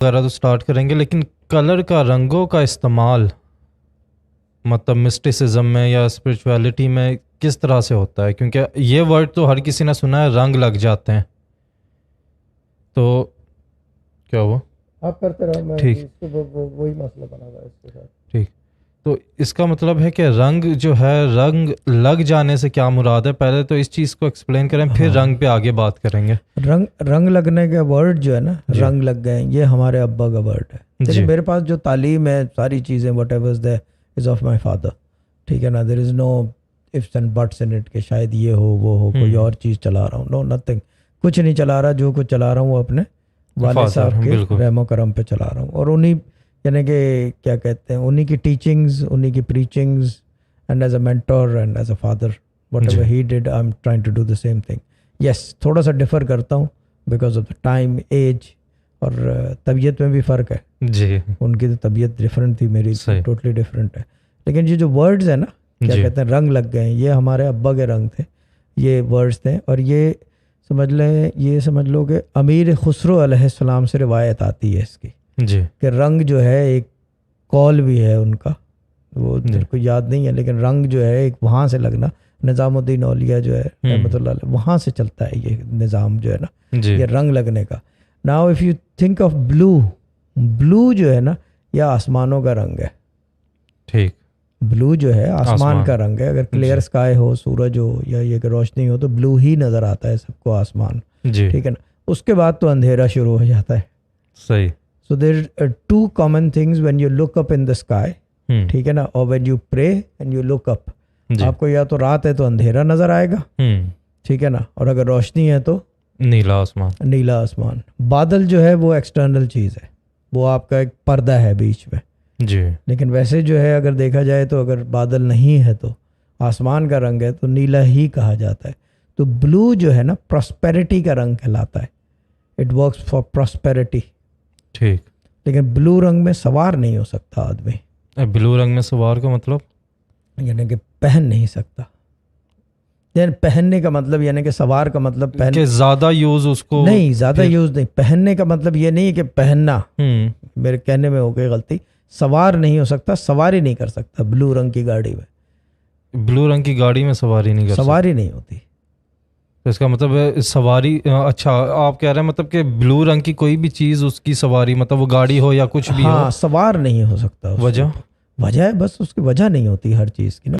वगैरह तो स्टार्ट करेंगे, लेकिन कलर का, रंगों का इस्तेमाल मतलब मिस्टिसिज्म में या स्पिरिचुअलिटी में किस तरह से होता है? क्योंकि ये वर्ड तो हर किसी ने सुना है, रंग लग जाते हैं। तो क्या हुआ? आप करते रहो, मैं ठीक। इसको वही मसला बना हुआ है इसके साथ। ठीक, तो इसका मतलब है कि रंग जो है, रंग लग जाने से क्या मुराद है? पहले तो इस चीज़ को एक्सप्लेन करें, फिर रंग पे आगे बात करेंगे। रंग लगने का वर्ड जो है ना, जी। रंग लग गए, ये हमारे अब्बा का वर्ड है। जी। लेकिन मेरे पास जो तालीम है, सारी चीज़ें whatever is of my father. ठीक है ना, there is no ifs and buts in it कि शायद ये हो वो हो, कोई और चीज़ चला रहा हूँ। नो, नथिंग, कुछ नहीं चला रहा। जो कुछ चला रहा हूँ वो अपने वाले साहब के रहमो करम पे चला रहा हूँ, और उन्हीं यानी कि क्या कहते हैं, उन्हीं की टीचिंग्स, उन्हीं की preachings, and as a mentor and as a father whatever he did, I am trying to do the same thing. Yes, थोड़ा सा डिफ़र करता हूँ because of the time, age, और तबीयत में भी फ़र्क है। जी। उनकी तो तबीयत डिफरेंट थी, मेरी टोटली डिफरेंट है। लेकिन ये जो वर्ड्स है ना, क्या कहते हैं, रंग लग गए हैं, ये हमारे अब्बा के रंग थे, ये वर्ड्स थे। और ये समझ लो कि अमीर खुसरो अलैहिस्सलाम से रिवायत आती है इसकी, जी, कि रंग जो है एक कॉल भी है उनका, वो मेरे को याद नहीं है, लेकिन रंग जो है एक वहाँ से लगना, निज़ामुद्दीन औलिया जो है रहमतुल्लाह अलैह, वहाँ से चलता है ये निज़ाम जो है ना, ये रंग लगने का। Now if you think of blue, blue जो है ना, यह आसमानों का रंग है। ठीक, ब्लू जो है आसमान का रंग है। अगर क्लियर स्काई हो, सूरज हो या ये रोशनी हो, तो ब्लू ही नज़र आता है सबको, आसमान। ठीक है ना, उसके बाद तो अंधेरा शुरू हो जाता है। सही। So there two common things when you look up in the sky, ठीक है ना, और when you pray and you look up, आपको या तो रात है तो अंधेरा नजर आएगा, ठीक है ना, और अगर रोशनी है तो नीला आसमान। नीला आसमान। बादल जो है वो एक्सटर्नल चीज़ है, वो आपका एक पर्दा है बीच में। जी। लेकिन वैसे जो है, अगर देखा जाए तो अगर बादल नहीं है तो आसमान का रंग है तो नीला ही कहा जाता है। तो ब्लू जो है ना, प्रॉस्पेरिटी का रंग कहलाता है। It works for prosperity. ठीक। लेकिन ब्लू रंग में सवार नहीं हो सकता आदमी। ब्लू रंग में सवार का मतलब यानी कि पहन नहीं सकता। यानी पहनने का मतलब, यानी कि सवार का मतलब पहन कि ज़्यादा यूज़ उसको नहीं, ज़्यादा यूज़ नहीं। पहनने का मतलब ये नहीं है कि पहनना, मेरे कहने में हो गई गलती। सवार नहीं हो सकता, सवारी नहीं कर सकता ब्लू रंग की गाड़ी में। ब्लू रंग की गाड़ी में सवारी नहीं कर सकता, सवारी नहीं होती। तो इसका मतलब है सवारी। अच्छा, आप कह रहे हैं मतलब कि ब्लू रंग की कोई भी चीज़, उसकी सवारी, मतलब वो गाड़ी हो या कुछ भी हो, हाँ, सवार नहीं हो सकता। वजह वजह है बस, उसकी वजह नहीं होती हर चीज़ की ना।